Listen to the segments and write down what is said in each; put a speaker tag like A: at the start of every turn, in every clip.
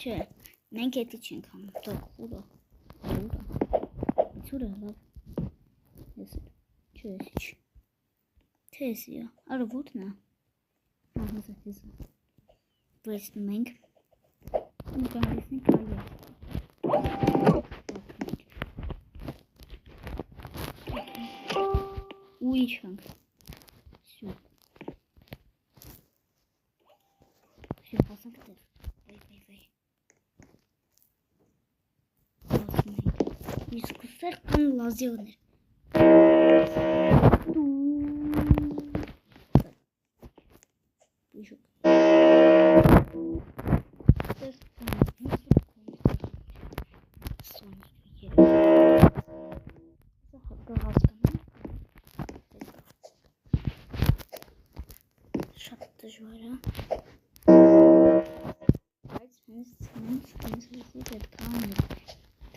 A: Չէ, մենք էդի չենք անում, տոք, ուրա, ծուրը լավ, չէ, չէ, սիա, արը ոտն է, բայց մենք կամրիսնենք այլ ու իչանք, սյու, հասանք տեղ, վայ, իսկ ուստեղ կան լազիոներ, շատ դժվար է, բայց հենց այդքան է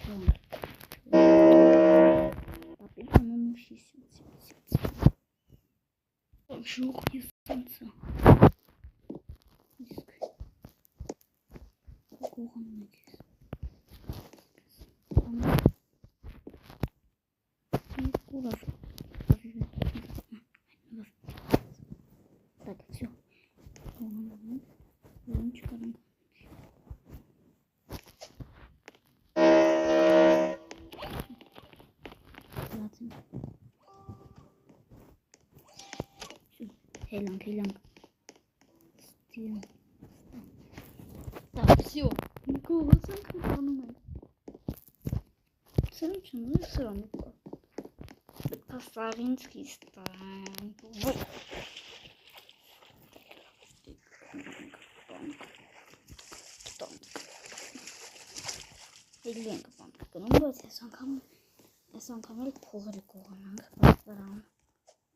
A: թանկ, պապի անում ուշի ժուղ և սանցը, իսկ գողան մեկ ես, ուրավ, так, все, ինչ կարանք, Հելանք, ստիան, так, все, գողացանք անում ենք, սրում չնում է սրում է, պետք է սաղին ծխիստանք, Հելենք բանք կնում, բայց ես անգամ էլ փողերը կողանանք, բայց վրան,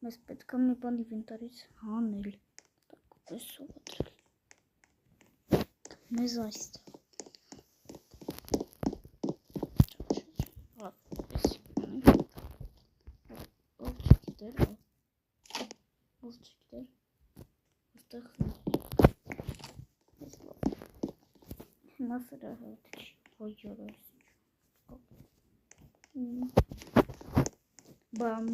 A: մեզ պետք է մի բան իվենտարից հանել, պես սովադրել, մեզ այստեղ, ով չգիտեր, ոստեղ հիմա սրա հետ չի, ոյ յորոս, բամ,